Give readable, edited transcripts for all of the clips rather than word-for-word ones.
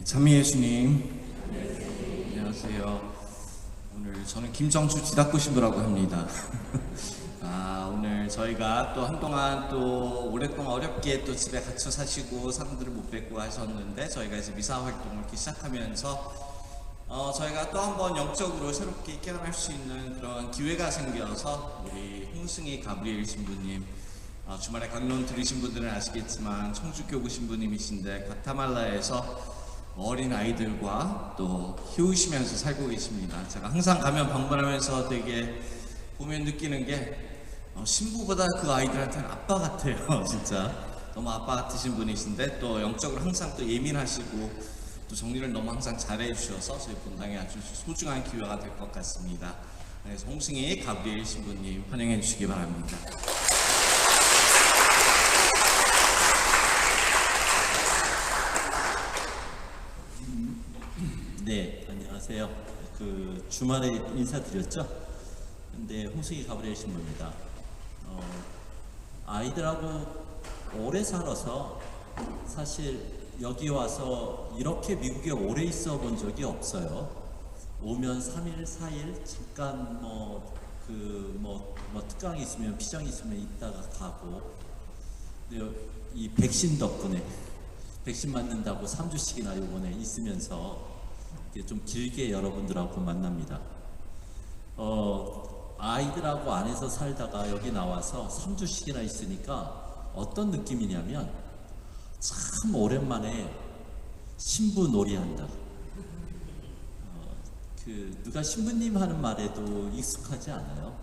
네, 찬미 예수님, 안녕하세요. 오늘 저는 김정주 지닥구 신부라고 합니다. 오늘 저희가 또 한동안 또 오랫동안 어렵게 또 집에 갇혀 사시고 사람들을 못 뵙고 하셨는데, 저희가 이제 미사 활동을 이렇게 시작하면서 저희가 또 한번 영적으로 새롭게 깨어날 수 있는 그런 기회가 생겨서, 우리 홍승희 가브리엘 신부님, 주말에 강론 들으신 분들은 아시겠지만 청주교구 신부님이신데 과타말라에서 어린 아이들과 또 키우시면서 살고 계십니다. 제가 항상 가면 방문하면서 되게 보면 느끼는 게, 신부보다 그 아이들한테는 아빠 같아요. 진짜 너무 아빠 같으신 분이신데, 또 영적으로 항상 또 예민하시고 또 정리를 너무 항상 잘해 주셔서 저희 본당에 아주 소중한 기회가 될 것 같습니다. 그래서 홍승희 가브리엘 신부님 환영해 주시기 바랍니다. 네, 안녕하세요. 주말에 인사드렸죠? 근데 홍승희 가브리엘 신부입니다. 아이들하고 오래 살아서 사실 여기 와서 이렇게 미국에 오래 있어 본 적이 없어요. 오면 3일, 4일 잠깐 특강이 있으면 피정이 있으면 있다가 가고. 근데 이 백신 덕분에 백신 맞는다고 3주씩이나 요번에 있으면서 좀 길게 여러분들하고 만납니다. 아이들하고 안에서 살다가 여기 나와서 3주씩이나 있으니까 어떤 느낌이냐면, 참 오랜만에 신부 놀이한다. 누가 신부님 하는 말에도 익숙하지 않아요.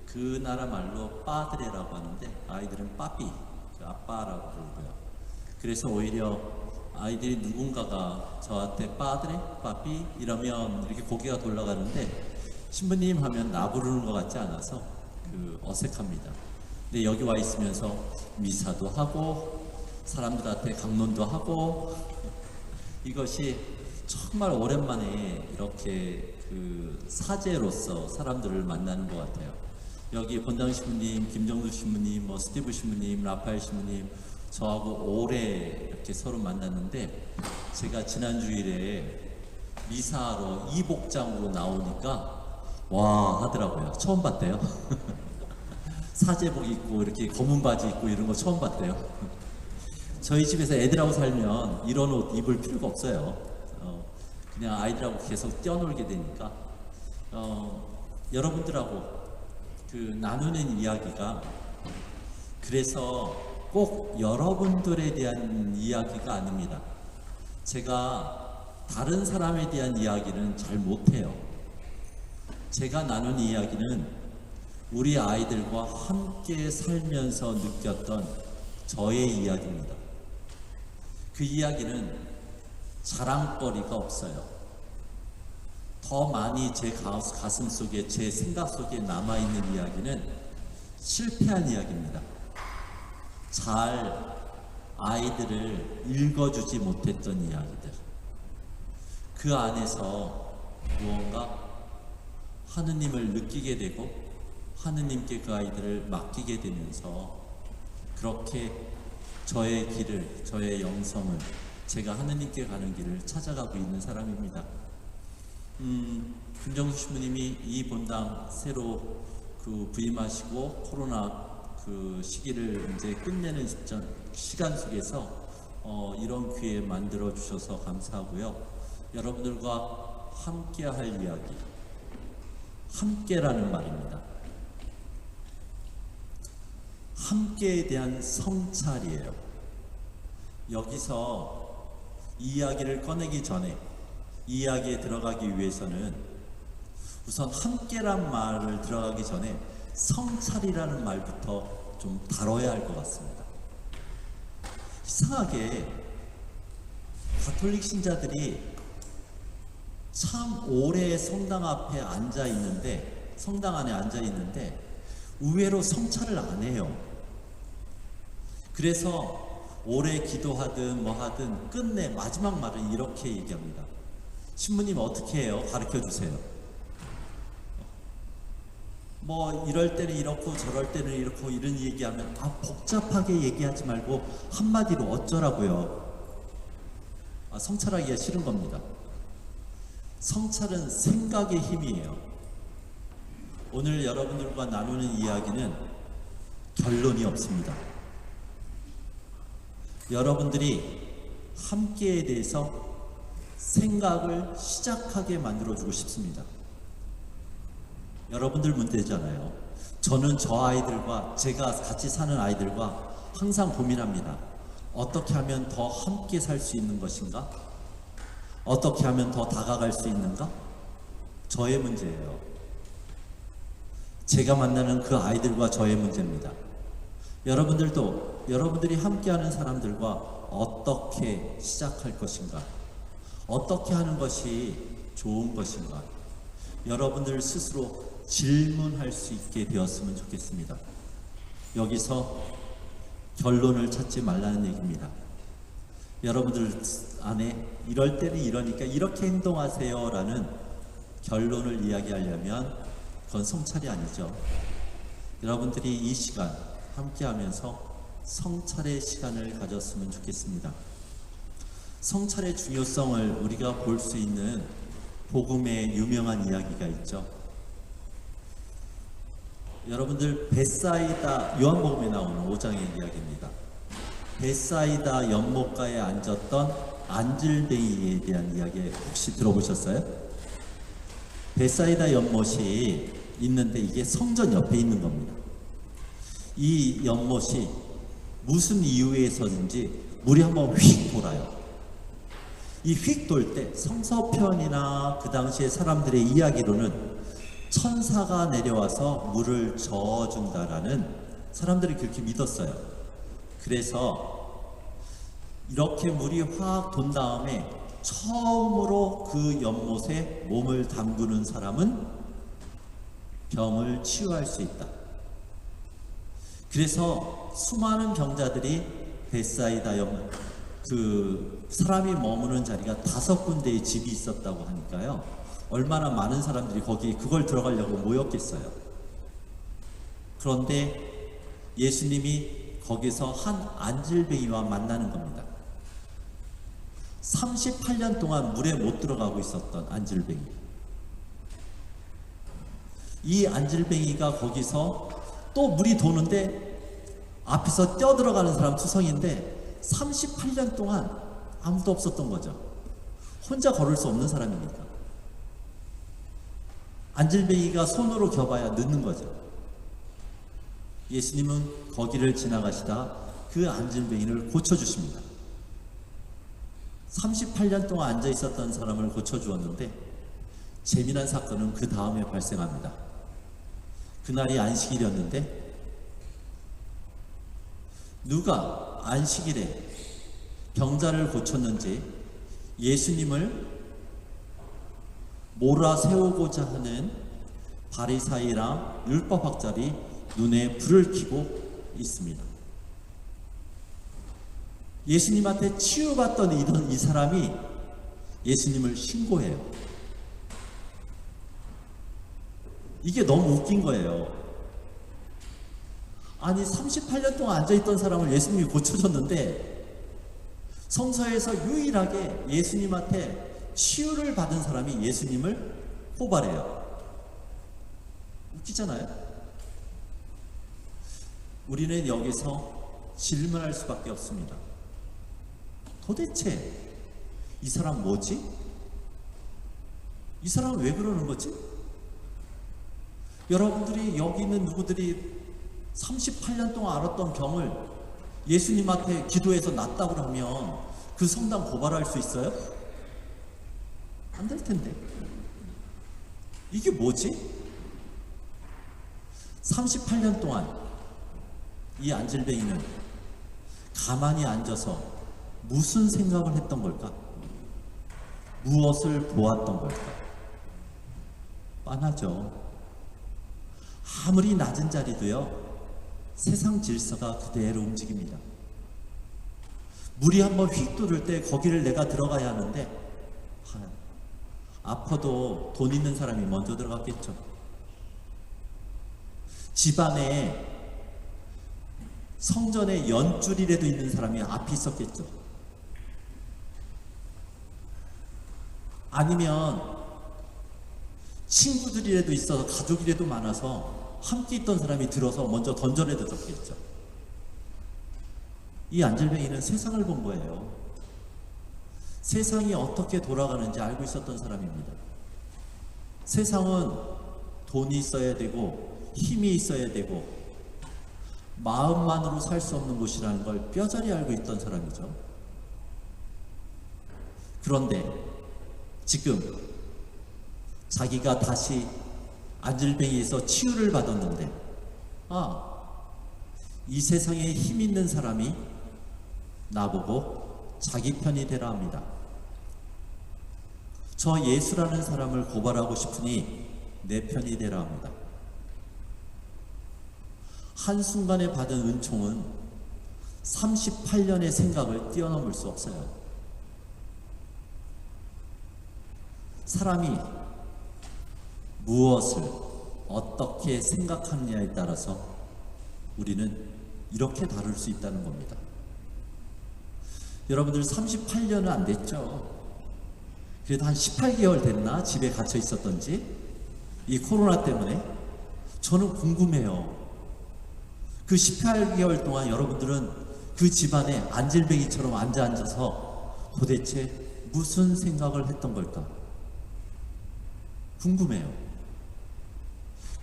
그 나라 말로 빠드레라고 하는데, 아이들은 빠삐, 아빠라고 부르고요. 그래서 오히려 아이들이 누군가가 저한테 빠드레, 빠삐 이러면 이렇게 고개가 돌아가는데, 신부님 하면 나 부르는 것 같지 않아서 어색합니다. 근데 여기 와 있으면서 미사도 하고 사람들한테 강론도 하고, 이것이 정말 오랜만에 이렇게 사제로서 사람들을 만나는 것 같아요. 여기 본당 신부님, 김정주 신부님, 스티브 신부님, 라파엘 신부님, 저하고 오래 이렇게 서로 만났는데, 제가 지난 주일에 미사하러 이복장으로 나오니까 와 하더라고요. 처음 봤대요. 사제복 입고 이렇게 검은 바지 입고 이런 거 처음 봤대요. 저희 집에서 애들하고 살면 이런 옷 입을 필요가 없어요. 그냥 아이들하고 계속 뛰어놀게 되니까 여러분들하고 나누는 이야기가, 그래서 꼭 여러분들에 대한 이야기가 아닙니다. 제가 다른 사람에 대한 이야기는 잘 못해요. 제가 나눈 이야기는 우리 아이들과 함께 살면서 느꼈던 저의 이야기입니다. 그 이야기는 자랑거리가 없어요. 더 많이 제 가슴 속에, 제 생각 속에 남아있는 이야기는 실패한 이야기입니다. 잘 아이들을 읽어주지 못했던 이야기들. 그 안에서 무언가 하느님을 느끼게 되고 하느님께 그 아이들을 맡기게 되면서, 그렇게 저의 길을, 저의 영성을, 제가 하느님께 가는 길을 찾아가고 있는 사람입니다. 김정수 신부님이 이 본당 새로 부임하시고 코로나 시기를 이제 끝내는 시간 속에서 이런 기회 만들어 주셔서 감사하고요. 여러분들과 함께 할 이야기, 함께라는 말입니다. 함께에 대한 성찰이에요. 여기서 이 이야기를 꺼내기 전에, 이 이야기에 들어가기 위해서는 우선 함께란 말을 들어가기 전에 성찰이라는 말부터 좀 다뤄야 할 것 같습니다. 이상하게 가톨릭 신자들이 참 오래 성당 앞에 앉아 있는데, 성당 안에 앉아 있는데 의외로 성찰을 안 해요. 그래서 오래 기도하든 뭐 하든 끝내 마지막 말은 이렇게 얘기합니다. 신부님 어떻게 해요? 가르쳐 주세요. 뭐 이럴 때는 이렇고 저럴 때는 이렇고 이런 얘기하면 복잡하게 얘기하지 말고 한마디로 어쩌라고요. 성찰하기가 싫은 겁니다. 성찰은 생각의 힘이에요. 오늘 여러분들과 나누는 이야기는 결론이 없습니다. 여러분들이 함께에 대해서 생각을 시작하게 만들어주고 싶습니다. 여러분들 문제잖아요. 저는 저 아이들과, 제가 같이 사는 아이들과 항상 고민합니다. 어떻게 하면 더 함께 살 수 있는 것인가? 어떻게 하면 더 다가갈 수 있는가? 저의 문제예요. 제가 만나는 그 아이들과 저의 문제입니다. 여러분들도 여러분들이 함께하는 사람들과 어떻게 시작할 것인가? 어떻게 하는 것이 좋은 것인가? 여러분들 스스로 질문할 수 있게 되었으면 좋겠습니다. 여기서 결론을 찾지 말라는 얘기입니다. 여러분들 안에 이럴 때는 이러니까 이렇게 행동하세요 라는 결론을 이야기하려면 그건 성찰이 아니죠. 여러분들이 이 시간 함께 하면서 성찰의 시간을 가졌으면 좋겠습니다. 성찰의 중요성을 우리가 볼 수 있는 복음의 유명한 이야기가 있죠. 여러분들 베사이다, 요한복음에 나오는 5장의 이야기입니다. 베사이다 연못가에 앉았던 안질뱅이에 대한 이야기 혹시 들어보셨어요? 베사이다 연못이 있는데 이게 성전 옆에 있는 겁니다. 이 연못이 무슨 이유에서든지 물이 한번 휙 돌아요. 이 휙 돌 때 성서편이나 그 당시의 사람들의 이야기로는 천사가 내려와서 물을 저어준다라는 사람들이 그렇게 믿었어요. 그래서 이렇게 물이 확 돈 다음에 처음으로 그 연못에 몸을 담그는 사람은 병을 치유할 수 있다. 그래서 수많은 병자들이 베사이다 연못, 그 사람이 머무는 자리가 5군데의 집이 있었다고 하니까요. 얼마나 많은 사람들이 거기 그걸 들어가려고 모였겠어요. 그런데 예수님이 거기서 한 안질뱅이와 만나는 겁니다. 38년 동안 물에 못 들어가고 있었던 안질뱅이. 이 안질뱅이가 거기서 또 물이 도는데 앞에서 뛰어들어가는 사람 투성인데 38년 동안 아무도 없었던 거죠. 혼자 걸을 수 없는 사람이니까. 안질뱅이가 손으로 겨봐야 늦는 거죠. 예수님은 거기를 지나가시다 그 안질뱅이를 고쳐주십니다. 38년 동안 앉아 있었던 사람을 고쳐주었는데 재미난 사건은 그 다음에 발생합니다. 그날이 안식일이었는데 누가 안식일에 병자를 고쳤는지 예수님을 몰아세우고자 하는 바리사이랑 율법학자들이 눈에 불을 켜고 있습니다. 예수님한테 치유받던 이 사람이 예수님을 신고해요. 이게 너무 웃긴 거예요. 아니 38년 동안 앉아있던 사람을 예수님이 고쳐줬는데 성서에서 유일하게 예수님한테 치유를 받은 사람이 예수님을 고발해요. 웃기잖아요? 우리는 여기서 질문할 수밖에 없습니다. 도대체 이 사람 뭐지? 이 사람은 왜 그러는 거지? 여러분들이 여기 있는 누구들이 38년 동안 앓았던 병을 예수님한테 기도해서 낫다고 하면 그 성당 고발할 수 있어요? 안 될 텐데. 이게 뭐지? 38년 동안 이 안질뱅이는 가만히 앉아서 무슨 생각을 했던 걸까? 무엇을 보았던 걸까? 뻔하죠. 아무리 낮은 자리도요, 세상 질서가 그대로 움직입니다. 물이 한번 휙 뚫을 때 거기를 내가 들어가야 하는데 아파도 돈 있는 사람이 먼저 들어갔겠죠. 집안에 성전에 연줄이라도 있는 사람이 앞에 있었겠죠. 아니면 친구들이라도 있어서 가족이라도 많아서 함께 있던 사람이 들어서 먼저 던져내도 좋겠죠. 이 안질뱅이는 세상을 본 거예요. 세상이 어떻게 돌아가는지 알고 있었던 사람입니다. 세상은 돈이 있어야 되고 힘이 있어야 되고 마음만으로 살 수 없는 곳이라는 걸 뼈저리 알고 있던 사람이죠. 그런데 지금 자기가 다시 안질뱅이에서 치유를 받았는데 이 세상에 힘 있는 사람이 나보고 자기 편이 되라 합니다. 저 예수라는 사람을 고발하고 싶으니 내 편이 되라 합니다. 한순간에 받은 은총은 38년의 생각을 뛰어넘을 수 없어요. 사람이 무엇을 어떻게 생각하느냐에 따라서 우리는 이렇게 다룰 수 있다는 겁니다. 여러분들 38년은 안 됐죠? 그래도 한 18개월 됐나? 집에 갇혀 있었던지 이 코로나 때문에 저는 궁금해요. 그 18개월 동안 여러분들은 그 집안에 안질뱅이처럼 앉아서 도대체 무슨 생각을 했던 걸까? 궁금해요.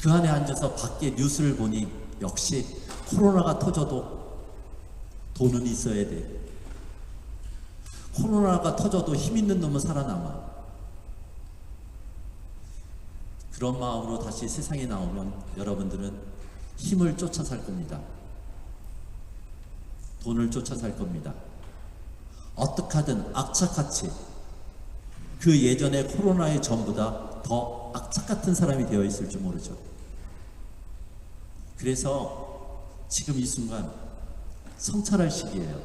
그 안에 앉아서 밖에 뉴스를 보니 역시 코로나가 터져도 돈은 있어야 돼. 코로나가 터져도 힘 있는 놈은 살아남아. 그런 마음으로 다시 세상에 나오면 여러분들은 힘을 쫓아 살 겁니다. 돈을 쫓아 살 겁니다. 어떻게 하든 악착같이 그 예전의 코로나의 전보다 더 악착 같은 사람이 되어 있을지 모르죠. 그래서 지금 이 순간 성찰할 시기예요.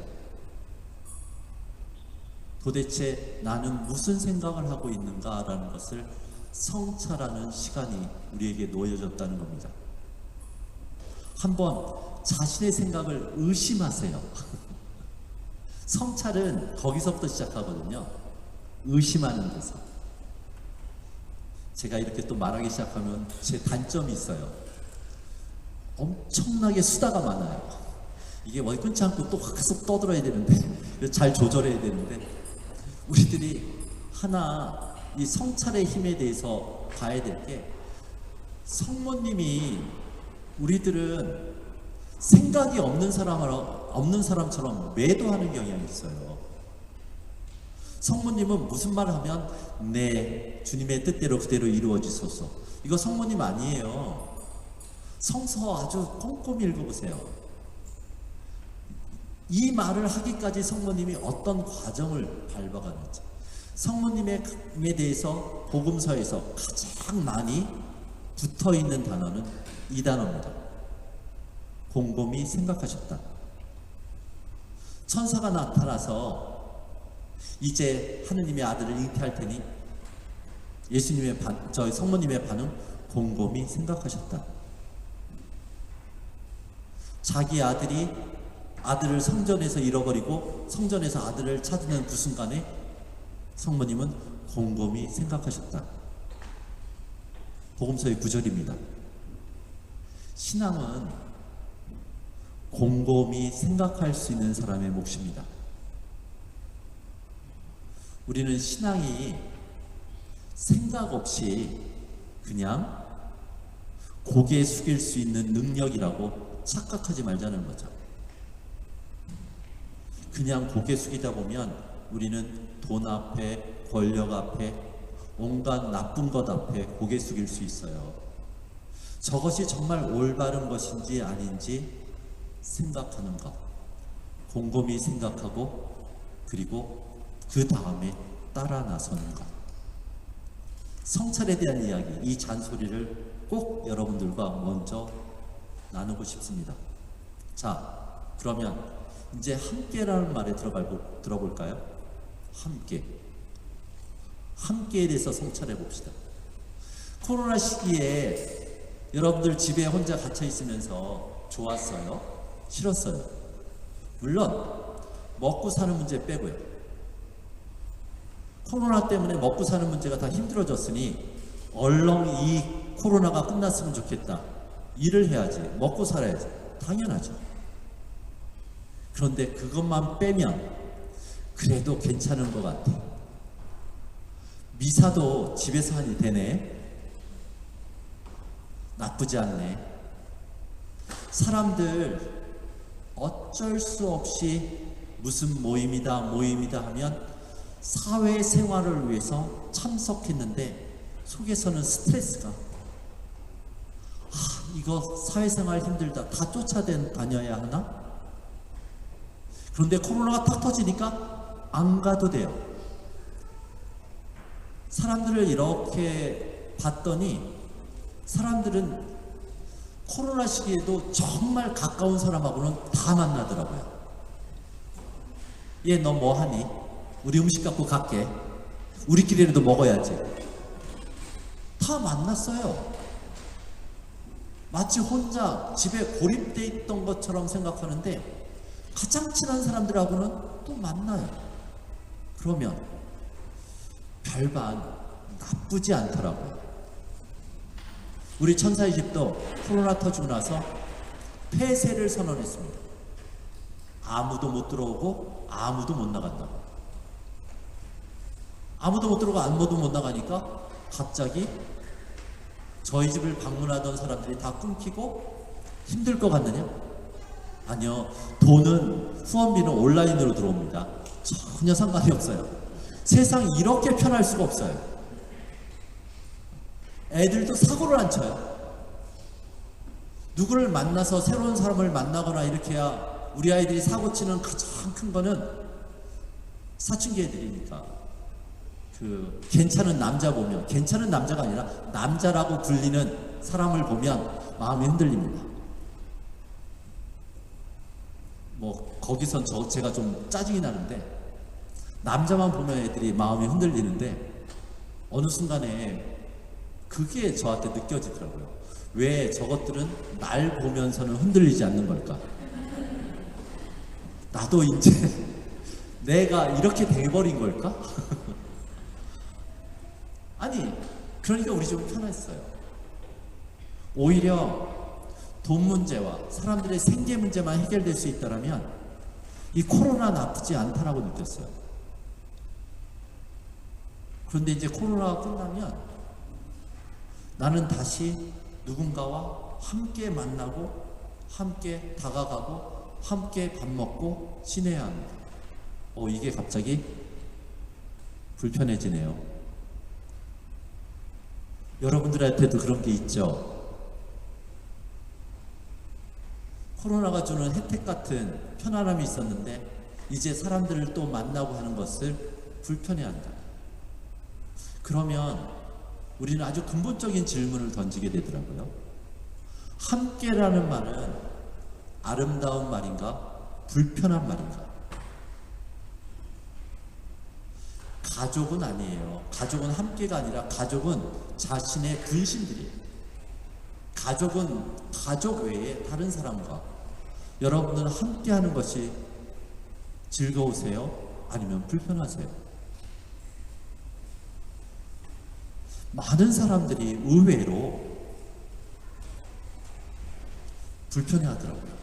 도대체 나는 무슨 생각을 하고 있는가라는 것을 성찰하는 시간이 우리에게 놓여졌다는 겁니다. 한번 자신의 생각을 의심하세요. 성찰은 거기서부터 시작하거든요. 의심하는 데서. 제가 이렇게 또 말하기 시작하면 제 단점이 있어요. 엄청나게 수다가 많아요. 이게 뭐 끊지 않고 또 계속 떠들어야 되는데, 잘 조절해야 되는데, 우리들이 하나 이 성찰의 힘에 대해서 봐야 될 게, 성모님이 우리들은 생각이 없는 사람처럼 매도하는 경향이 있어요. 성모님은 무슨 말을 하면 네, 주님의 뜻대로 그대로 이루어지소서. 이거 성모님 아니에요. 성서 아주 꼼꼼히 읽어보세요. 이 말을 하기까지 성모님이 어떤 과정을 밟아가는지. 성모님에 대해서 복음서에서 가장 많이 붙어있는 단어는 이 단어입니다. 곰곰이 생각하셨다. 천사가 나타나서 이제 하느님의 아들을 잉태할 테니 저희 성모님의 반응, 곰곰이 생각하셨다. 자기 아들을 성전에서 잃어버리고 성전에서 아들을 찾는 그 순간에 성모님은 곰곰이 생각하셨다. 복음서의 구절입니다. 신앙은 곰곰이 생각할 수 있는 사람의 몫입니다. 우리는 신앙이 생각 없이 그냥 고개 숙일 수 있는 능력이라고 착각하지 말자는 거죠. 그냥 고개 숙이다 보면 우리는 돈 앞에, 권력 앞에, 온갖 나쁜 것 앞에 고개 숙일 수 있어요. 저것이 정말 올바른 것인지 아닌지 생각하는 것, 곰곰이 생각하고 그리고 그 다음에 따라 나서는 것. 성찰에 대한 이야기, 이 잔소리를 꼭 여러분들과 먼저 나누고 싶습니다. 자, 그러면 이제 함께라는 말에 들어볼까요? 함께에 대해서 성찰해 봅시다. 코로나 시기에 여러분들 집에 혼자 갇혀 있으면서 좋았어요? 싫었어요? 물론 먹고 사는 문제 빼고요. 코로나 때문에 먹고 사는 문제가 다 힘들어졌으니 얼렁 이 코로나가 끝났으면 좋겠다. 일을 해야지. 먹고 살아야지. 당연하죠. 그런데 그것만 빼면 그래도 괜찮은 것 같아. 미사도 집에서 하니 되네. 나쁘지 않네. 사람들 어쩔 수 없이 무슨 모임이다 하면 사회생활을 위해서 참석했는데 속에서는 스트레스가 이거 사회생활 힘들다. 다 쫓아다녀야 하나? 그런데 코로나가 탁 터지니까 안 가도 돼요. 사람들을 이렇게 봤더니 사람들은 코로나 시기에도 정말 가까운 사람하고는 다 만나더라고요. 얘 너 뭐 하니? 우리 음식 갖고 갈게. 우리끼리라도 먹어야지. 다 만났어요. 마치 혼자 집에 고립돼 있던 것처럼 생각하는데 가장 친한 사람들하고는 또 만나요. 그러면 별반 나쁘지 않더라고요. 우리 천사의 집도 코로나 터지고 나서 폐쇄를 선언했습니다. 아무도 못 들어오고 아무도 못 나간다고. 아무도 못 들어오고 아무도 못 나가니까 갑자기 저희 집을 방문하던 사람들이 다 끊기고 힘들 것 같느냐? 아니요. 돈은 후원비는 온라인으로 들어옵니다. 전혀 상관이 없어요. 세상이 이렇게 편할 수가 없어요. 애들도 사고를 안 쳐요. 누구를 만나서 새로운 사람을 만나거나 이렇게 해야 우리 아이들이 사고 치는 가장 큰 거는 사춘기 애들이니까 괜찮은 남자 보면, 괜찮은 남자가 아니라 남자라고 불리는 사람을 보면 마음이 흔들립니다. 뭐 거기선 제가 좀 짜증이 나는데 남자만 보면 애들이 마음이 흔들리는데 어느 순간에 그게 저한테 느껴지더라고요. 왜 저것들은 날 보면서는 흔들리지 않는 걸까? 나도 이제 내가 이렇게 돼버린 걸까? 아니, 그러니까 우리 좀 편했어요. 오히려 돈 문제와 사람들의 생계 문제만 해결될 수 있다면 이 코로나 나쁘지 않다라고 느꼈어요. 그런데 이제 코로나가 끝나면 나는 다시 누군가와 함께 만나고 함께 다가가고 함께 밥 먹고 지내야 합니다. 이게 갑자기 불편해지네요. 여러분들한테도 그런 게 있죠. 코로나가 주는 혜택 같은 편안함이 있었는데 이제 사람들을 또 만나고 하는 것을 불편해한다. 그러면 우리는 아주 근본적인 질문을 던지게 되더라고요. 함께라는 말은 아름다운 말인가? 불편한 말인가? 가족은 아니에요. 가족은 함께가 아니라 가족은 자신의 분신들이에요. 가족은 가족 외에 다른 사람과 여러분은 함께하는 것이 즐거우세요? 아니면 불편하세요? 많은 사람들이 의외로 불편해하더라고요.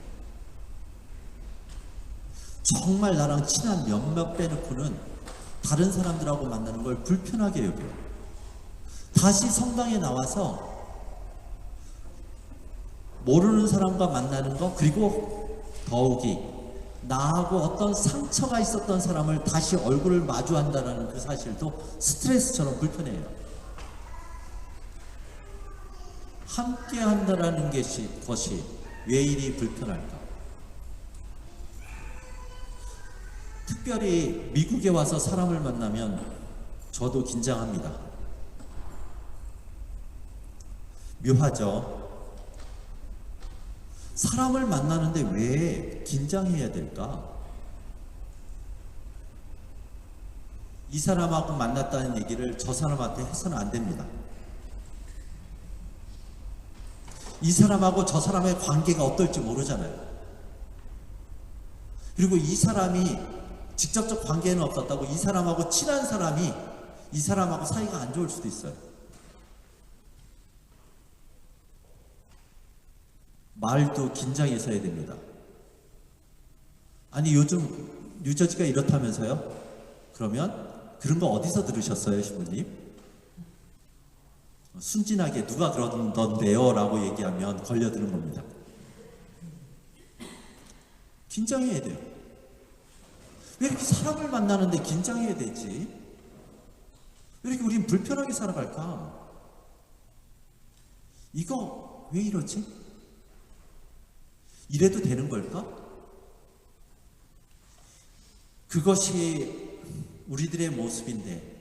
정말 나랑 친한 몇몇 빼놓고는 다른 사람들하고 만나는 걸 불편하게 여겨요. 다시 성당에 나와서 모르는 사람과 만나는 거, 그리고 더욱이 나하고 어떤 상처가 있었던 사람을 다시 얼굴을 마주한다는 그 사실도 스트레스처럼 불편해요. 함께 한다라는 것이 왜 이리 불편할까? 특별히 미국에 와서 사람을 만나면 저도 긴장합니다. 묘하죠? 사람을 만나는데 왜 긴장해야 될까? 이 사람하고 만났다는 얘기를 저 사람한테 해서는 안 됩니다. 이 사람하고 저 사람의 관계가 어떨지 모르잖아요. 그리고 이 사람이 직접적 관계는 없었다고 이 사람하고 친한 사람이 이 사람하고 사이가 안 좋을 수도 있어요. 말도 긴장해서 해야 됩니다. 아니 요즘 뉴저지가 이렇다면서요? 그러면 그런 거 어디서 들으셨어요, 신부님? 순진하게 누가 그러던데요? 라고 얘기하면 걸려드는 겁니다. 긴장해야 돼요. 왜 이렇게 사람을 만나는데 긴장해야 되지? 왜 이렇게 우린 불편하게 살아갈까? 이거 왜 이러지? 이래도 되는 걸까? 그것이 우리들의 모습인데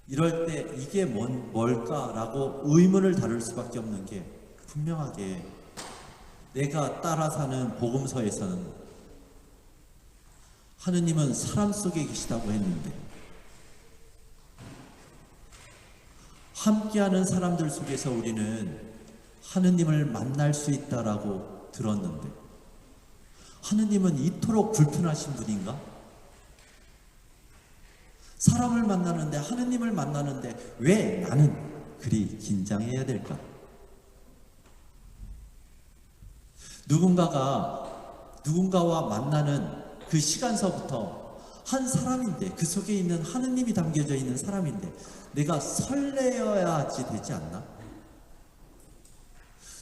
이럴 때 이게 뭘까라고 의문을 다룰 수밖에 없는 게 분명하게 내가 따라 사는 복음서에서는 하느님은 사람 속에 계시다고 했는데 함께하는 사람들 속에서 우리는 하느님을 만날 수 있다라고 들었는데 하느님은 이토록 불편하신 분인가? 사람을 만나는데 하느님을 만나는데 왜 나는 그리 긴장해야 될까? 누군가와 만나는 그 시간서부터 한 사람인데 그 속에 있는 하느님이 담겨져 있는 사람인데 내가 설레어야지 되지 않나?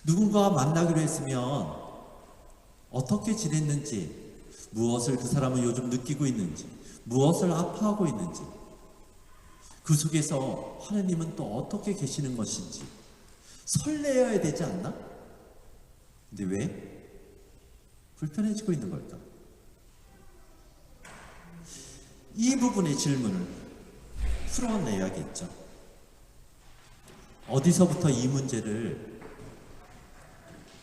누군가와 만나기로 했으면 어떻게 지냈는지, 무엇을 그 사람은 요즘 느끼고 있는지, 무엇을 아파하고 있는지, 그 속에서 하느님은 또 어떻게 계시는 것인지 설레어야 되지 않나? 근데 왜 불편해지고 있는 걸까? 이 부분의 질문을 풀어내야겠죠. 어디서부터 이 문제를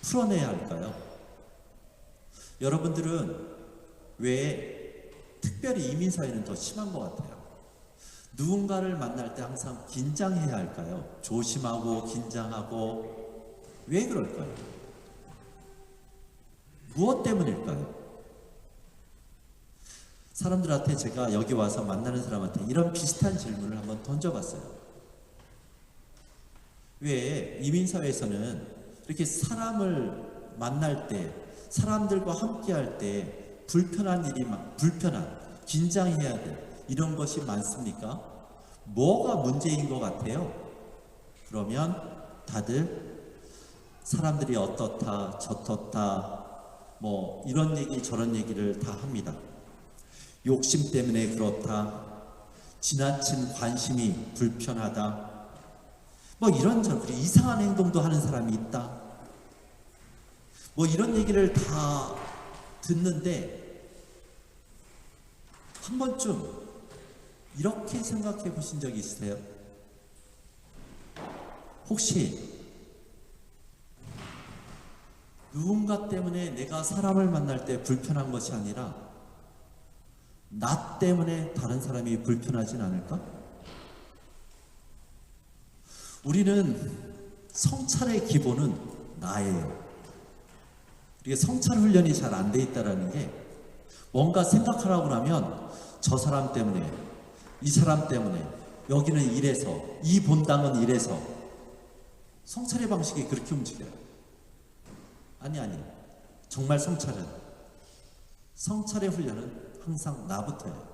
풀어내야 할까요? 여러분들은 왜 특별히 이민사회는 더 심한 것 같아요? 누군가를 만날 때 항상 긴장해야 할까요? 조심하고 긴장하고 왜 그럴까요? 무엇 때문일까요? 사람들한테 제가 여기 와서 만나는 사람한테 이런 비슷한 질문을 한번 던져봤어요. 왜 이민사회에서는 이렇게 사람을 만날 때 사람들과 함께 할 때 불편한 긴장해야 돼 이런 것이 많습니까? 뭐가 문제인 것 같아요? 그러면 다들 사람들이 어떻다 저떻다 뭐 이런 얘기 저런 얘기를 다 합니다. 욕심 때문에 그렇다, 지나친 관심이 불편하다, 뭐 이런저런 이상한 행동도 하는 사람이 있다, 뭐 이런 얘기를 다 듣는데 한 번쯤 이렇게 생각해 보신 적이 있으세요? 혹시 누군가 때문에 내가 사람을 만날 때 불편한 것이 아니라 나 때문에 다른 사람이 불편하진 않을까? 우리는 성찰의 기본은 나예요. 이게 성찰 훈련이 잘 안 돼 있다라는 게 뭔가 생각하라고 하면 저 사람 때문에 이 사람 때문에 여기는 이래서 이 본당은 이래서 성찰의 방식이 그렇게 움직여요. 아니 정말 성찰의 훈련은 항상 나부터예요.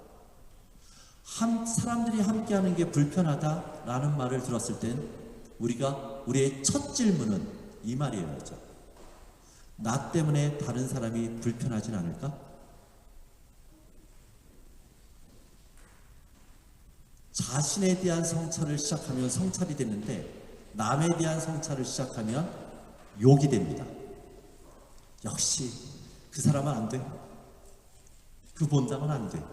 사람들이 함께하는 게 불편하다라는 말을 들었을 땐 우리의 첫 질문은 이 말이어야죠. 나 때문에 다른 사람이 불편하진 않을까? 자신에 대한 성찰을 시작하면 성찰이 되는데 남에 대한 성찰을 시작하면 욕이 됩니다. 역시 그 사람은 안 돼. 그 본당은 안 돼.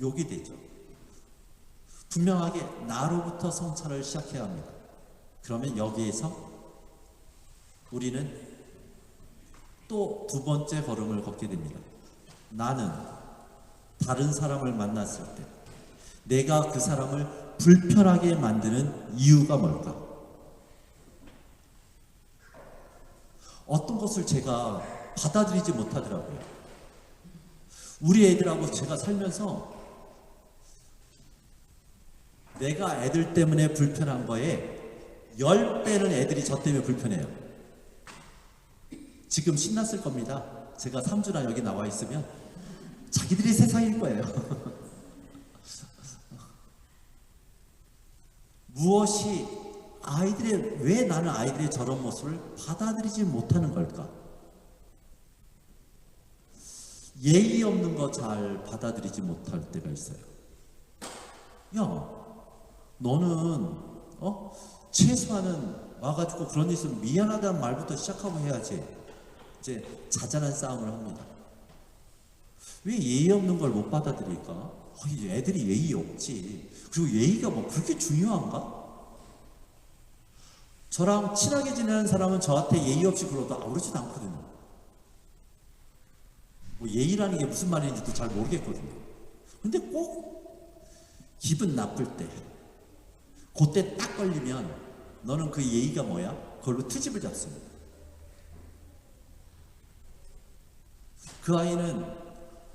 욕이 되죠. 분명하게 나로부터 성찰을 시작해야 합니다. 그러면 여기에서 우리는 또 두 번째 걸음을 걷게 됩니다. 나는 다른 사람을 만났을 때 내가 그 사람을 불편하게 만드는 이유가 뭘까? 어떤 것을 제가 받아들이지 못하더라고요. 우리 애들하고 제가 살면서 내가 애들 때문에 불편한 거에 10배는 애들이 저 때문에 불편해요. 지금 신났을 겁니다. 제가 3주나 여기 나와 있으면 자기들이 세상일 거예요. 무엇이 왜 나는 아이들의 저런 모습을 받아들이지 못하는 걸까? 예의 없는 거 잘 받아들이지 못할 때가 있어요. 야, 너는 최소한은 와가지고 그런 일 있으면 미안하다는 말부터 시작하고 해야지. 이제 자잘한 싸움을 합니다. 왜 예의 없는 걸 못 받아들일까? 애들이 예의 없지. 그리고 예의가 뭐 그렇게 중요한가? 저랑 친하게 지내는 사람은 저한테 예의 없이 굴어도 아무렇지도 않거든요. 뭐 예의라는 게 무슨 말인지도 잘 모르겠거든요. 근데 꼭 기분 나쁠 때, 그때 딱 걸리면 너는 그 예의가 뭐야? 그걸로 트집을 잡습니다. 그 아이는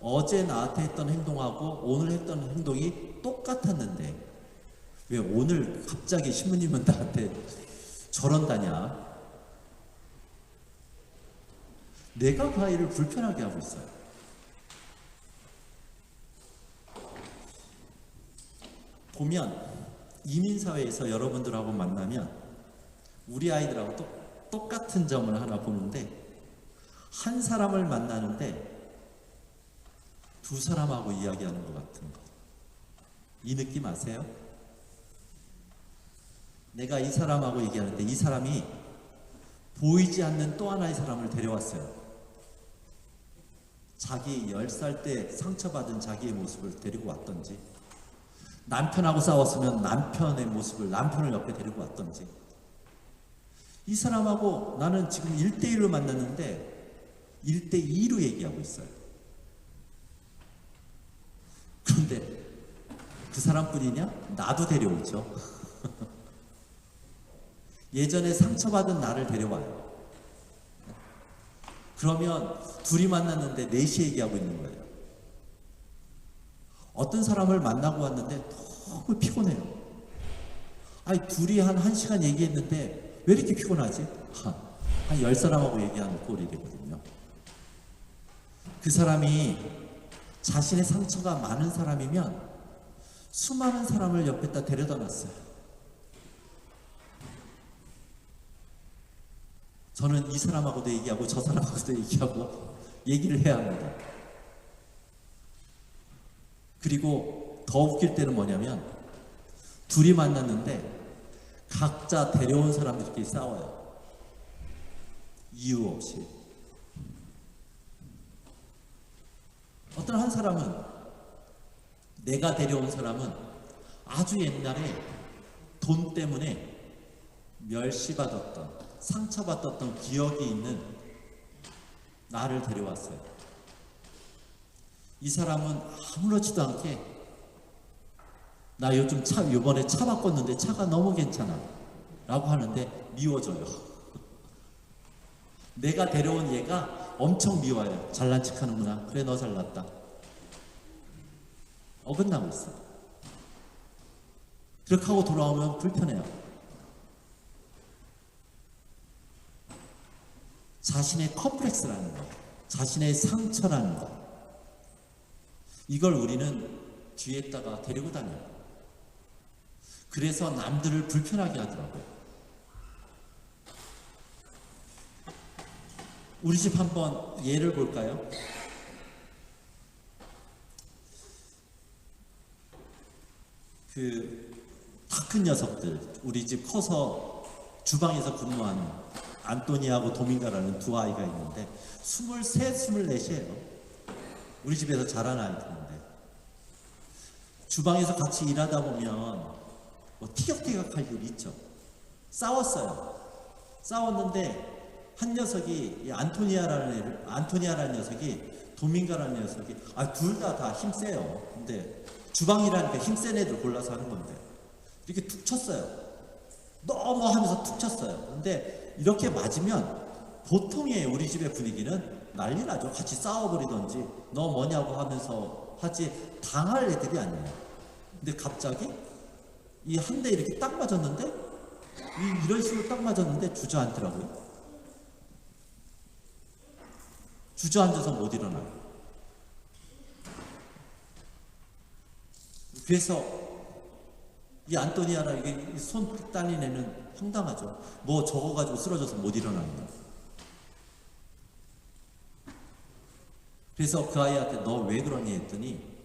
어제 나한테 했던 행동하고 오늘 했던 행동이 똑같았는데 왜 오늘 갑자기 신부님은 나한테 저런다냐? 내가 그 아이를 불편하게 하고 있어요. 보면 이민사회에서 여러분들하고 만나면 우리 아이들하고 똑같은 점을 하나 보는데, 한 사람을 만나는데 두 사람하고 이야기하는 것 같은 거. 이 느낌 아세요? 내가 이 사람하고 얘기하는데 이 사람이 보이지 않는 또 하나의 사람을 데려왔어요. 자기 10살 때 상처받은 자기의 모습을 데리고 왔던지, 남편하고 싸웠으면 남편의 모습을, 남편을 옆에 데리고 왔던지. 이 사람하고 나는 지금 1대1로 만났는데 1대2로 얘기하고 있어요. 그런데 그 사람뿐이냐? 나도 데려오죠. 예전에 상처받은 나를 데려와요. 그러면 둘이 만났는데 4시 얘기하고 있는 거예요. 어떤 사람을 만나고 왔는데 너무 피곤해요. 아니 둘이 한 1시간 얘기했는데 왜 이렇게 피곤하지? 한 10사람하고 얘기하는 꼴이 되거든요. 그 사람이 자신의 상처가 많은 사람이면 수많은 사람을 옆에다 데려다 놨어요. 저는 이 사람하고도 얘기하고 저 사람하고도 얘기하고 얘기를 해야 합니다. 그리고 더 웃길 때는 뭐냐면 둘이 만났는데 각자 데려온 사람들끼리 싸워요. 이유 없이. 어떤 한 사람은, 내가 데려온 사람은 아주 옛날에 돈 때문에 멸시받았던, 상처받았던 기억이 있는 나를 데려왔어요. 이 사람은 아무렇지도 않게 나 요즘 요번에 차 바꿨는데 차가 너무 괜찮아 라고 하는데 미워져요. 내가 데려온 얘가 엄청 미워요. 잘난 척 하는구나. 그래, 너 잘났다. 어긋나고 있어. 그렇게 하고 돌아오면 불편해요. 자신의 컴플렉스라는 거, 자신의 상처라는 거, 이걸 우리는 뒤에다가 데리고 다녀요. 그래서 남들을 불편하게 하더라고요. 우리 집 한번 예를 볼까요? 다 큰 녀석들, 우리 집 커서 주방에서 근무하는 안토니하고 도밍가라는 두 아이가 있는데 23, 24이에요. 우리 집에서 자란 아이들인데 주방에서 같이 일하다 보면 뭐 티격태격할 일이 있죠. 싸웠어요. 싸웠는데 한 녀석이 안토니아라는 녀석이 도밍가라는 녀석이 둘 다 힘세요. 근데 주방이라니까 힘센 애들 골라서 하는 건데 이렇게 툭 쳤어요. 너무 하면서 툭 쳤어요. 근데 이렇게 맞으면 보통의 우리 집의 분위기는 난리 나죠. 같이 싸워버리던지 너 뭐냐고 하면서 하지, 당할 애들이 아니에요. 근데 갑자기 이 한 대 이렇게 딱 맞았는데 이런 식으로 딱 맞았는데 주저앉더라고요. 주저앉아서 못 일어나요. 그래서 이 안토니아라 이게 손 딸린 애는 황당하죠. 뭐 저거 가지고 쓰러져서 못 일어나는 거야. 그래서 그 아이한테 너 왜 그러니 했더니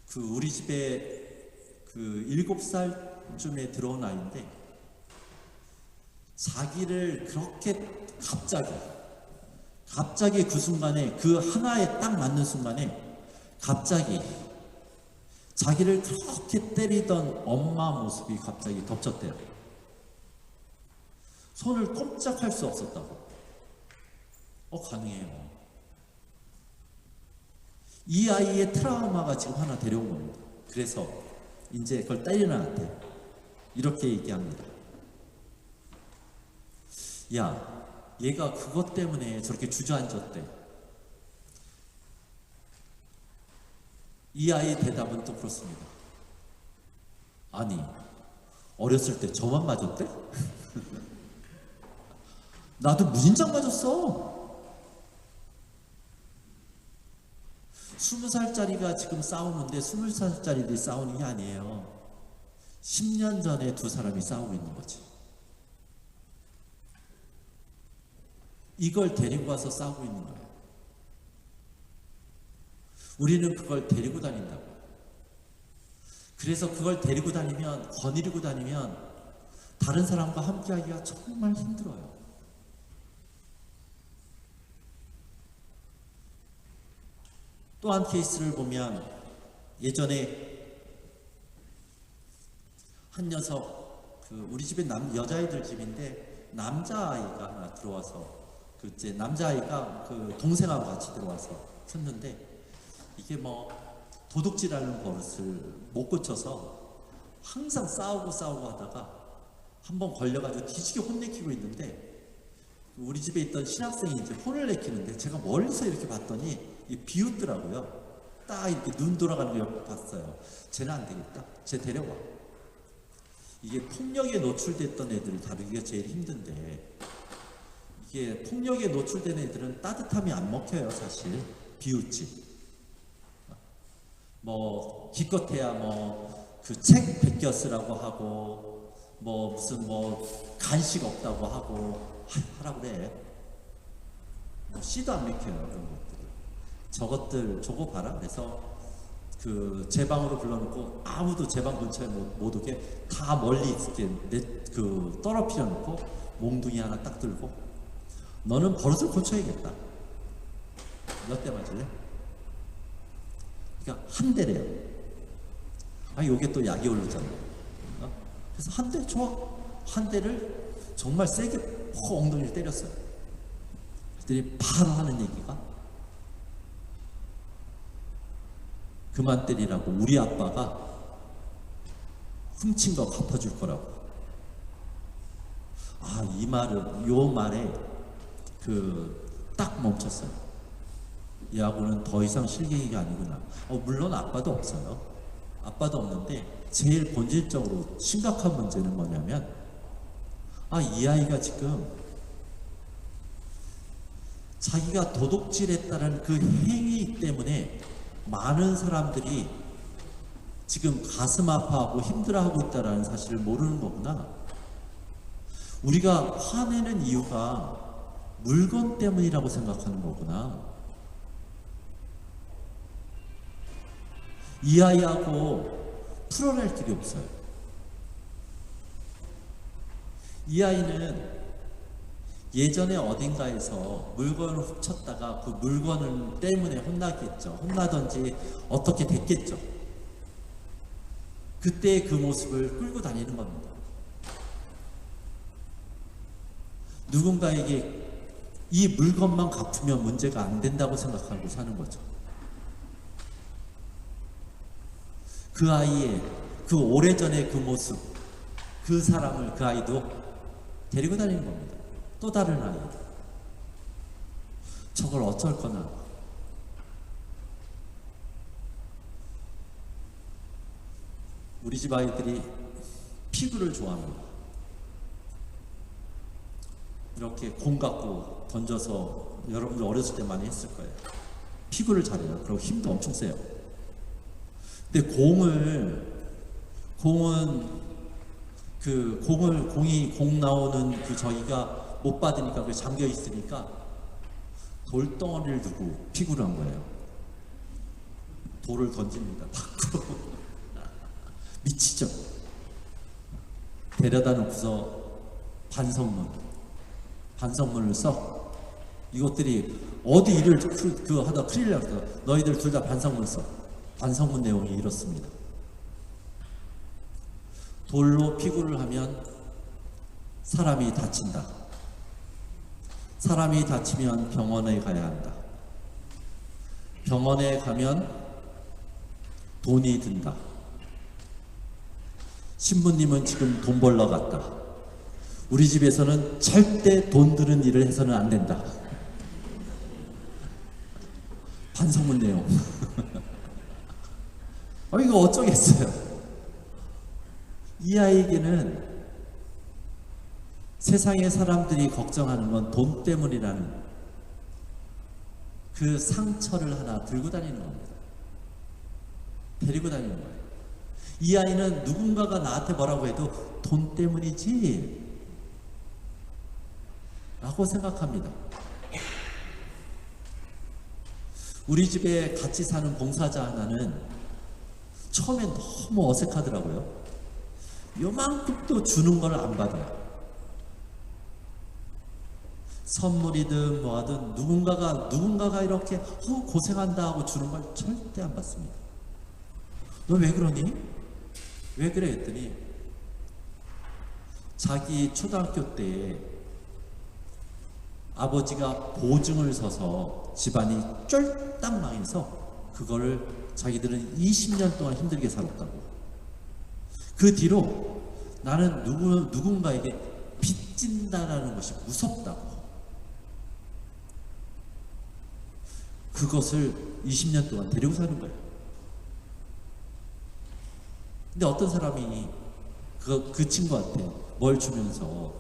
그 우리 집에 그 7살쯤에 들어온 아이인데 자기를 그렇게 갑자기 그 순간에 그 하나에 딱 맞는 순간에 갑자기 자기를 그렇게 때리던 엄마 모습이 갑자기 덮쳤대요. 손을 꼼짝할 수 없었다고. 가능해요. 이 아이의 트라우마가 지금 하나 데려온 겁니다. 그래서 이제 그걸 때리는 한테 이렇게 얘기합니다. 야, 얘가 그것 때문에 저렇게 주저앉았대. 이 아이의 대답은 또 그렇습니다. 아니, 어렸을 때 저만 맞았대? 나도 무진장 맞았어. 20살짜리가 지금 싸우는데 20살짜리들이 싸우는 게 아니에요. 10년 전에 두 사람이 싸우고 있는 거지. 이걸 데리고 와서 싸우고 있는 거예요. 우리는 그걸 데리고 다닌다고. 그래서 그걸 데리고 다니면, 거느리고 다니면 다른 사람과 함께 하기가 정말 힘들어요. 또 한 케이스를 보면 예전에 한 녀석, 우리 집에 여자애들 집인데 남자아이가 하나 들어와서 이제 남자아이가 그 동생하고 같이 들어와서 컸는데 이게 뭐 도둑질하는 버릇을 못 고쳐서 항상 싸우고 하다가 한번 걸려가지고 뒤지게 혼내키고 있는데 우리 집에 있던 신학생이 이제 혼을 내키는데 제가 멀리서 이렇게 봤더니 비웃더라고요. 딱 이렇게 눈 돌아가는 거 옆에 봤어요. 쟤는 안 되겠다. 쟤 데려와. 이게 폭력에 노출됐던 애들을 다루기가 제일 힘든데 이게 폭력에 노출된 애들은 따뜻함이 안 먹혀요. 사실 비웃지. 뭐 기껏해야 뭐 그 책 베껴 쓰라고 하고 뭐 무슨 뭐 간식 없다고 하고 하라고 그래. 뭐 씨도 안 먹혀요. 그런 것들. 저거 봐라. 그래서 그 제 방으로 불러놓고 아무도 제 방 근처에 못 오게 다 멀리 이렇게 떨어뜨려 놓고 몽둥이 하나 딱 들고 너는 버릇을 고쳐야겠다. 몇 대 맞을래? 그러니까 한 대래요. 요게 또 약이 오르잖아요. 그래서 한 대 좋아. 한 대를 정말 세게 엉덩이를 때렸어요. 그랬더니 바로 하는 얘기가 그만 때리라고 우리 아빠가 훔친 거 갚아줄 거라고. 이 말은 요 말에 딱 멈췄어요. 얘하고는 더 이상 실갱이가 아니구나. 물론 아빠도 없어요. 아빠도 없는데 제일 본질적으로 심각한 문제는 뭐냐면 이 아이가 지금 자기가 도둑질했다는 그 행위 때문에 많은 사람들이 지금 가슴 아파하고 힘들어하고 있다는 사실을 모르는 거구나. 우리가 화내는 이유가 물건 때문이라고 생각하는 거구나. 이 아이하고 풀어낼 길이 없어요. 이 아이는 예전에 어딘가에서 물건을 훔쳤다가 그 물건을 때문에 혼나겠죠. 혼나든지 어떻게 됐겠죠. 그때 그 모습을 끌고 다니는 겁니다. 누군가에게 이 물건만 갚으면 문제가 안 된다고 생각하고 사는 거죠. 그 아이의 그 오래전의 그 모습, 그 사람을 그 아이도 데리고 다니는 겁니다. 또 다른 아이. 저걸 어쩔 거나. 우리 집 아이들이 피구를 좋아합니다. 이렇게 공 갖고 던져서 여러분들 어렸을 때 많이 했을 거예요. 피구를 잘해요. 그리고 힘도 엄청 세요. 근데 공 나오는 그 저기가 못 받으니까 그 잠겨 있으니까 돌덩어리를 두고 피구를 한 거예요. 돌을 던집니다. 밖으로. 미치죠. 데려다 놓고서 반성문을 써. 이것들이 어디 일을 하다 큰일 났어. 너희들 둘 다 반성문 써. 반성문 내용이 이렇습니다. 돌로 피구를 하면 사람이 다친다. 사람이 다치면 병원에 가야 한다. 병원에 가면 돈이 든다. 신부님은 지금 돈 벌러 갔다. 우리 집에서는 절대 돈 드는 일을 해서는 안 된다. 반성문 내용. 이거 어쩌겠어요. 이 아이에게는 세상의 사람들이 걱정하는 건 돈 때문이라는 그 상처를 하나 들고 다니는 겁니다. 데리고 다니는 거예요. 이 아이는 누군가가 나한테 뭐라고 해도 돈 때문이지 라고 생각합니다. 우리 집에 같이 사는 봉사자 하나는 처음엔 너무 어색하더라고요. 요만큼도 주는 걸 안 받아요. 선물이든 뭐하든 누군가가 이렇게 고생한다 하고 주는 걸 절대 안 받습니다. 너 왜 그러니? 왜 그래? 했더니 자기 초등학교 때 아버지가 보증을 서서 집안이 쫄딱 망해서 그거를 자기들은 20년 동안 힘들게 살았다고. 그 뒤로 나는 누군가에게 빚진다라는 것이 무섭다고. 그것을 20년 동안 데리고 사는 거예요. 근데 어떤 사람이 그 친구한테 뭘 주면서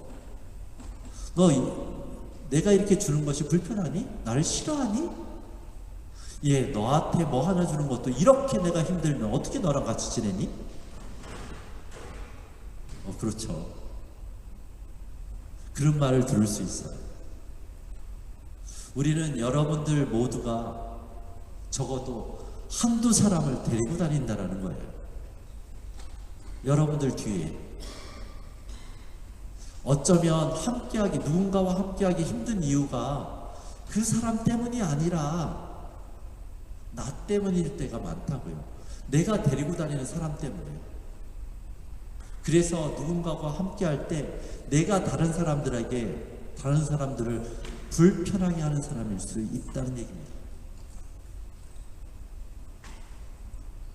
내가 이렇게 주는 것이 불편하니? 나를 싫어하니? 너한테 뭐 하나 주는 것도 이렇게 내가 힘들면 어떻게 너랑 같이 지내니? 그렇죠. 그런 말을 들을 수 있어요. 우리는 여러분들 모두가 적어도 한두 사람을 데리고 다닌다라는 거예요. 여러분들 뒤에 어쩌면 누군가와 함께하기 힘든 이유가 그 사람 때문이 아니라 나 때문일 때가 많다고요. 내가 데리고 다니는 사람 때문에. 그래서 누군가와 함께할 때 내가 다른 사람들을 불편하게 하는 사람일 수 있다는 얘기입니다.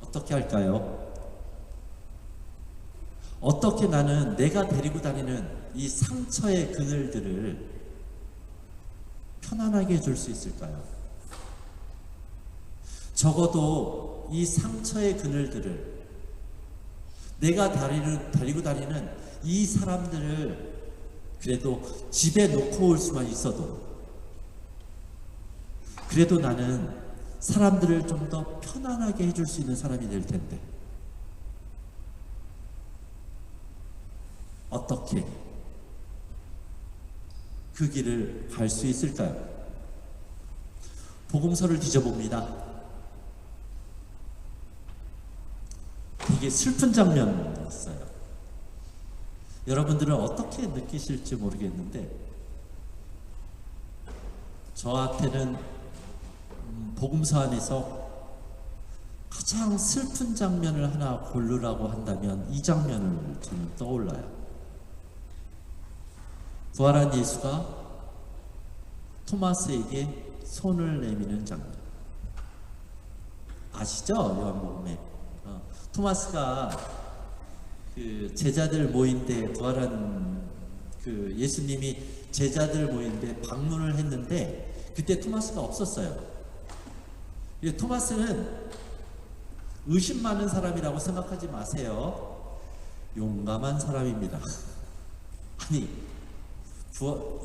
어떻게 할까요? 어떻게 나는 내가 데리고 다니는 이 상처의 그늘들을 편안하게 해줄 수 있을까요? 적어도 이 상처의 그늘들을 내가 데리고 다니는 이 사람들을 그래도 집에 놓고 올 수만 있어도 그래도 나는 사람들을 좀 더 편안하게 해줄 수 있는 사람이 될 텐데 어떻게 그 길을 갈 수 있을까요? 복음서를 뒤져봅니다. 되게 슬픈 장면이었어요. 여러분들은 어떻게 느끼실지 모르겠는데 저한테는 복음서 안에서 가장 슬픈 장면을 하나 고르라고 한다면 이 장면을 저는 떠올라요. 부활한 예수가 토마스에게 손을 내미는 장면 아시죠? 요한복음에 토마스가 그 제자들 모인데 부활한 그 예수님이 제자들 모인데 방문을 했는데 그때 토마스가 없었어요. 토마스는 의심 많은 사람이라고 생각하지 마세요. 용감한 사람입니다. 아니,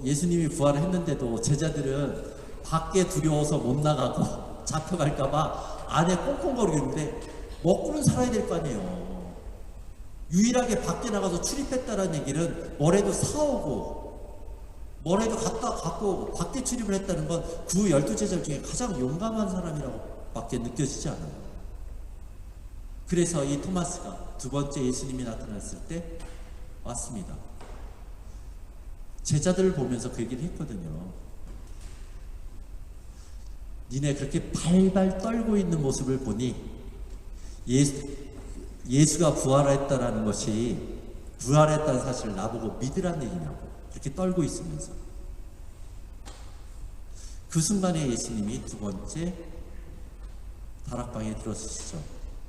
예수님이 부활을 했는데도 제자들은 밖에 두려워서 못 나가고 잡혀갈까봐 안에 꽁꽁거리는데 먹고는 살아야 될 거 아니에요. 유일하게 밖에 나가서 출입했다는 얘기는 뭐래도 사오고 뭐래도 갖다 갖고 밖에 출입을 했다는 건 그 12제자 중에 가장 용감한 사람이라고 밖에 느껴지지 않아요. 그래서 이 토마스가 두 번째 예수님이 나타났을 때 왔습니다. 제자들을 보면서 그 얘기를 했거든요. 니네 그렇게 발발 떨고 있는 모습을 보니 예수가 부활했다라는 것이 부활했다는 사실을 나보고 믿으란 얘기냐고 그렇게 떨고 있으면서 그 순간에 예수님이 두 번째 다락방에 들어서시죠.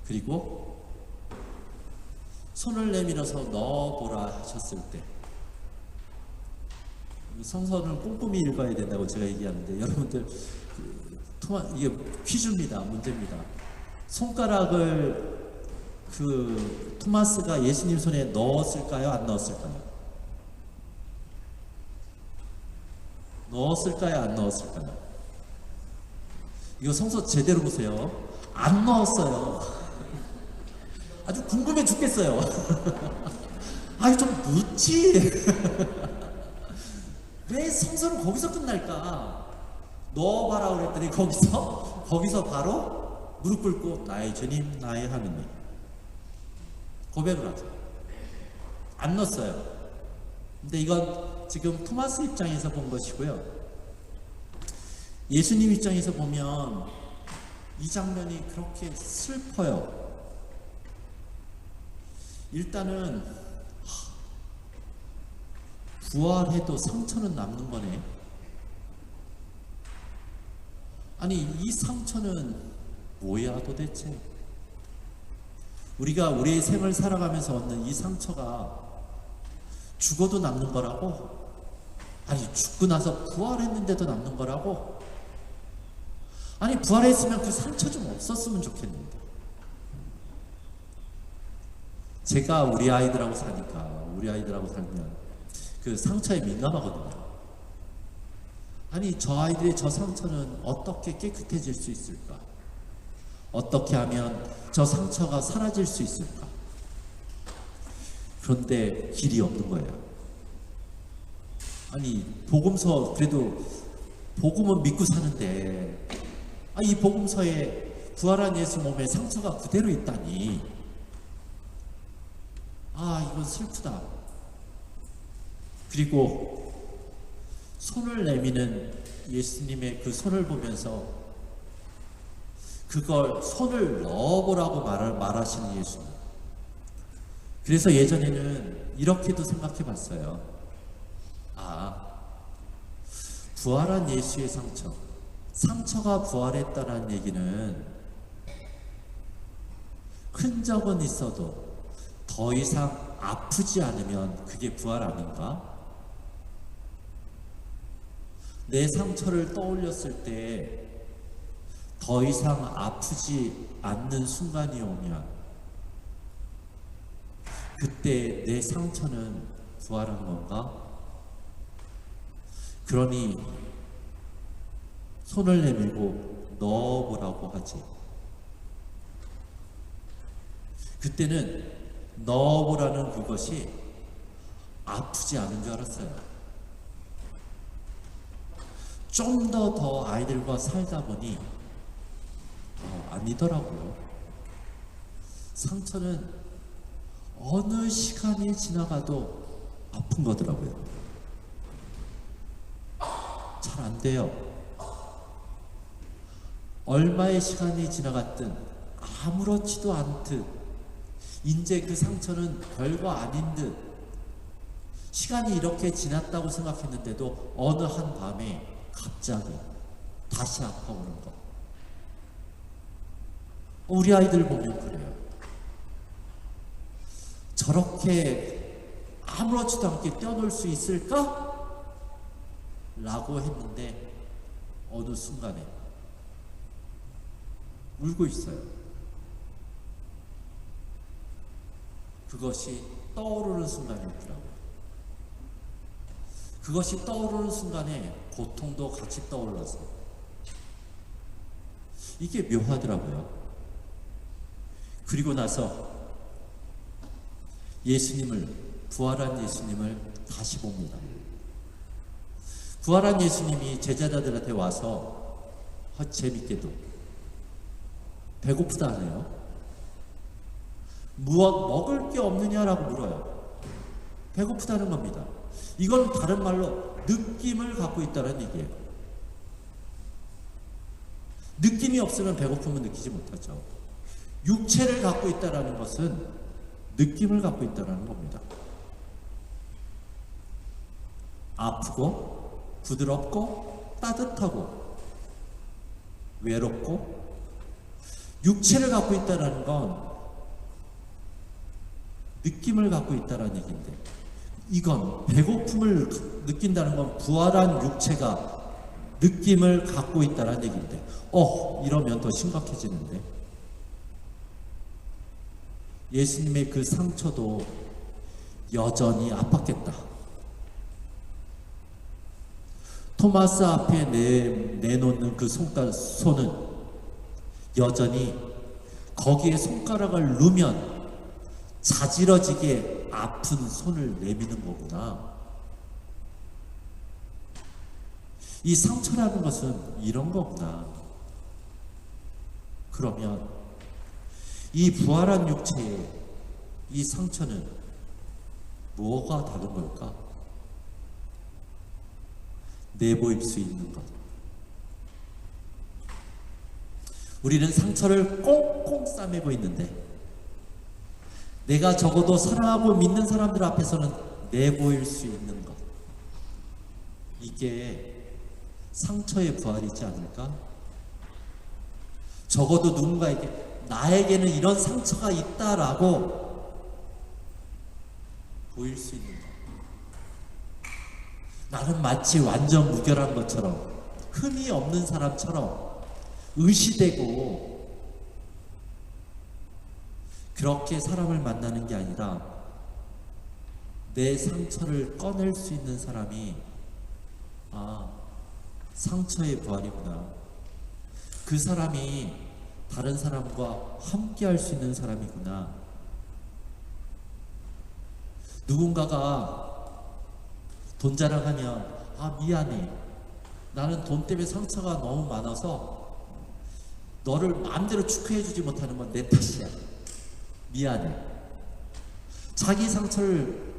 그리고 손을 내밀어서 넣어보라 하셨을 때 성서는 꼼꼼히 읽어야 된다고 제가 얘기하는데 여러분들 이게 퀴즈입니다. 문제입니다. 손가락을 토마스가 예수님 손에 넣었을까요? 안 넣었을까요? 넣었을까요? 안 넣었을까요? 이거 성서 제대로 보세요. 안 넣었어요. 아주 궁금해 죽겠어요. 아유 좀 늦지. 왜 성서는 거기서 끝날까? 넣어봐라 그랬더니 거기서 바로 무릎 꿇고 나의 주님 나의 하느님 고백을 하죠. 안 넣었어요. 근데 이건 지금 토마스 입장에서 본 것이고요. 예수님 입장에서 보면 이 장면이 그렇게 슬퍼요. 일단은 부활해도 상처는 남는 거네. 아니 이 상처는 뭐야 도대체? 우리가 우리의 생을 살아가면서 얻는 이 상처가 죽어도 남는 거라고? 아니 죽고 나서 부활했는데도 남는 거라고? 아니 부활했으면 그 상처 좀 없었으면 좋겠는데. 제가 우리 아이들하고 살면 그 상처에 민감하거든요. 아니 저 아이들의 저 상처는 어떻게 깨끗해질 수 있을까? 어떻게 하면 저 상처가 사라질 수 있을까? 그런데 길이 없는 거예요. 아니 복음서 그래도 복음은 믿고 사는데 이 복음서에 부활한 예수 몸에 상처가 그대로 있다니 이건 슬프다. 그리고 손을 내미는 예수님의 그 손을 보면서 그걸 손을 넣어보라고 말하시는 예수님. 그래서 예전에는 이렇게도 생각해 봤어요. 부활한 예수의 상처가 부활했다는 얘기는 흔적은 있어도 더 이상 아프지 않으면 그게 부활 아닌가? 내 상처를 떠올렸을 때 더 이상 아프지 않는 순간이 오면 그때 내 상처는 부활한 건가? 그러니 손을 내밀고 넣어보라고 하지. 그때는 넣어보라는 그것이 아프지 않은 줄 알았어요. 좀 더 아이들과 살다 보니 아니더라고요. 상처는 어느 시간이 지나가도 아픈 거더라고요. 잘 안 돼요. 얼마의 시간이 지나갔든 아무렇지도 않듯 이제 그 상처는 별거 아닌 듯 시간이 이렇게 지났다고 생각했는데도 어느 한밤에 갑자기 다시 아파오는 거. 우리 아이들 보면 그래요. 저렇게 아무렇지도 않게 뛰어놀 수 있을까? 라고 했는데 어느 순간에 울고 있어요. 그것이 떠오르는 순간이 있더라고요. 그것이 떠오르는 순간에 고통도 같이 떠올라서 이게 묘하더라고요. 그리고 나서 예수님을, 부활한 예수님을 다시 봅니다. 부활한 예수님이 제자들한테 와서 재밌게도 배고프다 하네요. 무엇 먹을 게 없느냐라고 물어요. 배고프다는 겁니다. 이건 다른 말로 느낌을 갖고 있다는 얘기예요. 느낌이 없으면 배고픔은 느끼지 못하죠. 육체를 갖고 있다는 것은 느낌을 갖고 있다는 겁니다. 아프고 부드럽고 따뜻하고 외롭고 육체를 갖고 있다는 건 느낌을 갖고 있다는 얘기인데, 이건 배고픔을 느낀다는 건 부활한 육체가 느낌을 갖고 있다는 얘기인데, 이러면 더 심각해지는데, 예수님의 그 상처도 여전히 아팠겠다. 토마스 앞에 내놓는 그 손은 여전히 거기에 손가락을 넣으면 자지러지게 아픈 손을 내미는 거구나. 이 상처라는 것은 이런 거구나. 그러면 이 부활한 육체의 이 상처는 뭐가 다른 걸까? 내보일 수 있는 것. 우리는 상처를 꽁꽁 싸매고 있는데, 내가 적어도 사랑하고 믿는 사람들 앞에서는 내보일 수 있는 것, 이게 상처의 부활이지 않을까? 적어도 누군가에게 나에게는 이런 상처가 있다라고 보일 수 있는 것. 나는 마치 완전 무결한 것처럼, 흠이 없는 사람처럼 의시되고, 그렇게 사람을 만나는 게 아니라 내 상처를 꺼낼 수 있는 사람이 상처의 부활이구나. 그 사람이 다른 사람과 함께 할 수 있는 사람이구나. 누군가가 돈 자랑하면 미안해, 나는 돈 때문에 상처가 너무 많아서 너를 마음대로 축하해주지 못하는 건 내 탓이야, 미안해. 자기 상처를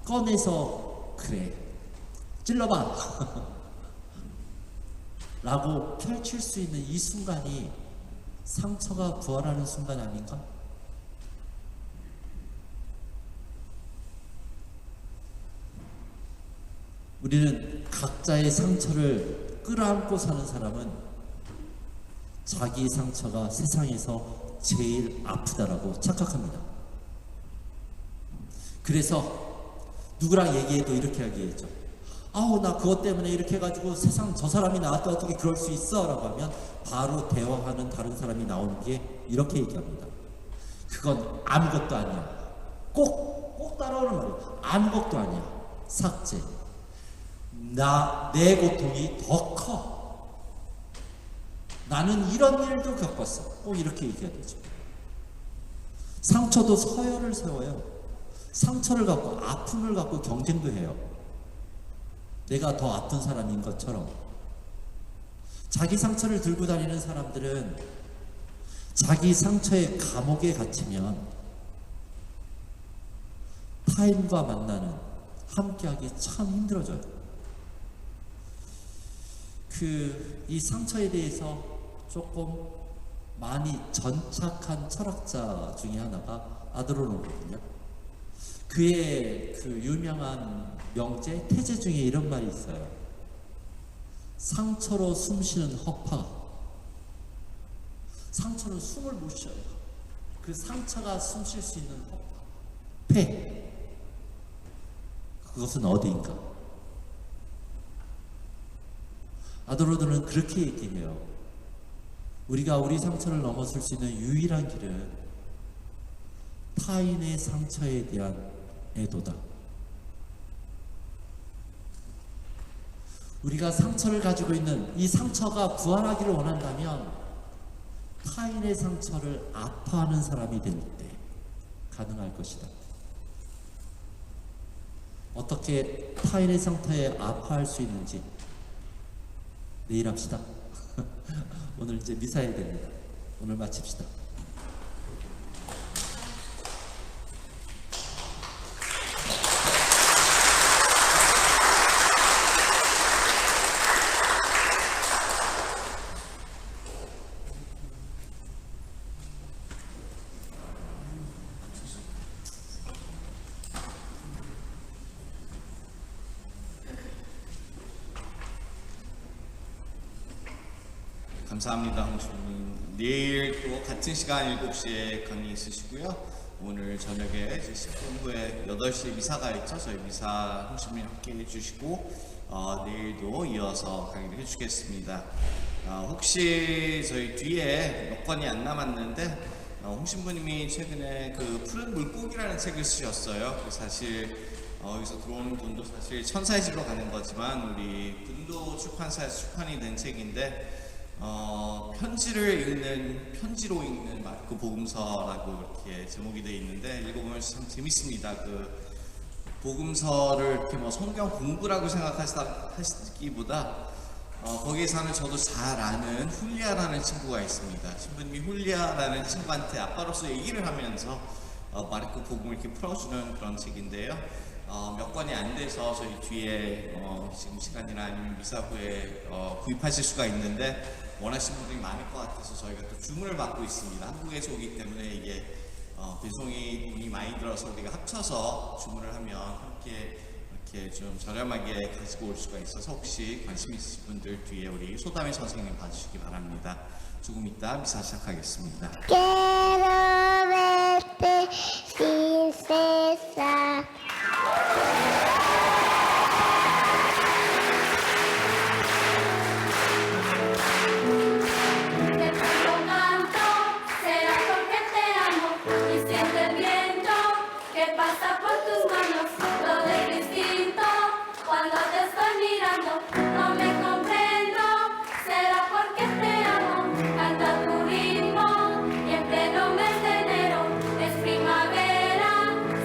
꺼내서 그래, 찔러봐 라고 펼칠 수 있는 이 순간이 상처가 부활하는 순간 아닌가? 우리는 각자의 상처를 끌어안고 사는 사람은 자기 상처가 세상에서 제일 아프다라고 착각합니다. 그래서 누구랑 얘기해도 이렇게 얘기했죠. 나 그것 때문에 이렇게 해가지고 세상 저 사람이 나한테 어떻게 그럴 수 있어? 라고 하면 바로 대화하는 다른 사람이 나오는 게 이렇게 얘기합니다. 그건 아무것도 아니야. 꼭 따라오는 말이에요. 아무것도 아니야. 삭제. 내 고통이 더 커. 나는 이런 일도 겪었어. 꼭 이렇게 얘기해야 되죠. 상처도 서열을 세워요. 상처를 갖고, 아픔을 갖고 경쟁도 해요. 내가 더 아픈 사람인 것처럼. 자기 상처를 들고 다니는 사람들은 자기 상처의 감옥에 갇히면 타인과 만나는, 함께하기 참 힘들어져요. 이 상처에 대해서 조금 많이 전착한 철학자 중에 하나가 아드로노거든요. 그의 유명한 명제, 태제 중에 이런 말이 있어요. 상처로 숨쉬는 허파. 상처는 숨을 못 쉬어요. 그 상처가 숨쉴 수 있는 허파. 폐. 그것은 어디인가? 아드로노는 그렇게 얘기해요. 우리가 우리 상처를 넘어설 수 있는 유일한 길은 타인의 상처에 대한 애도다. 우리가 상처를 가지고 있는 이 상처가 부활하기를 원한다면 타인의 상처를 아파하는 사람이 될 때 가능할 것이다. 어떻게 타인의 상처에 아파할 수 있는지 내일 합시다. 오늘 이제 미사해야 됩니다. 오늘 마칩시다. 감사합니다, 홍수님. 내일 또 같은 시간 7시에 강의 있으시고요. 오늘 저녁에 이제 10분 후에 8시에 미사가 있죠. 저희 미사 홍수님 함께 해주시고 내일도 이어서 강의를 해주겠습니다. 혹시 저희 뒤에 몇 권이 안 남았는데 홍신부님이 최근에 그 푸른 물고기라는 책을 쓰셨어요. 사실 여기서 들어오는 돈도 사실 천사의 집으로 가는 거지만 우리 군도 출판사에서 출판이 된 책인데 편지로 읽는 마르코 복음서라고 이렇게 제목이 되어 있는데 읽어보면 참 재밌습니다. 그 복음서를 이렇게 뭐 성경 공부라고 생각하시기보다 거기에 사는 저도 잘 아는 훌리아라는 친구가 있습니다. 신부님이 훌리아라는 친구한테 아빠로서 얘기를 하면서 마르코 복음을 이렇게 풀어주는 그런 책인데요. 몇 권이 안 돼서 저희 뒤에 지금 시간이나 아니면 미사 후에 구입하실 수가 있는데 원하시는 분들이 많을 것 같아서 저희가 또 주문을 받고 있습니다. 한국에서 오기 때문에 이게 배송이 돈이 많이 들어서 우리가 합쳐서 주문을 하면 함께 이렇게 좀 저렴하게 가지고 올 수가 있어서 혹시 관심 있으신 분들 뒤에 우리 소담의 선생님 봐주시기 바랍니다. 조금 이따 미사 시작하겠습니다. Quiero verte sin cesar. Que cuando canto será porque te amo y siento el viento que pasa por tus manos. Todo es distinto cuando te estoy mirando. No me comprendo, será porque te amo. Canta tu ritmo y en pleno mes de enero es primavera.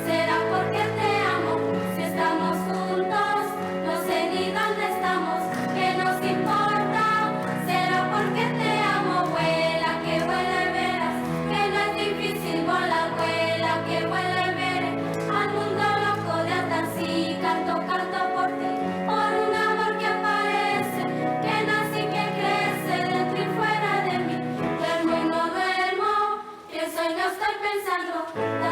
Será porque te amo. Si estamos juntos, no sé ni dónde estamos. ¿Qué nos importa? Será porque te amo. Vuela, que vuela y verás que no es difícil volar. Vuela, que vuela y veré al mundo loco de Atansi. Canto, canto por ti, por un amor que aparece, que nace y que crece dentro y fuera de mí. Duermo y no duermo, pienso y no estoy pensando.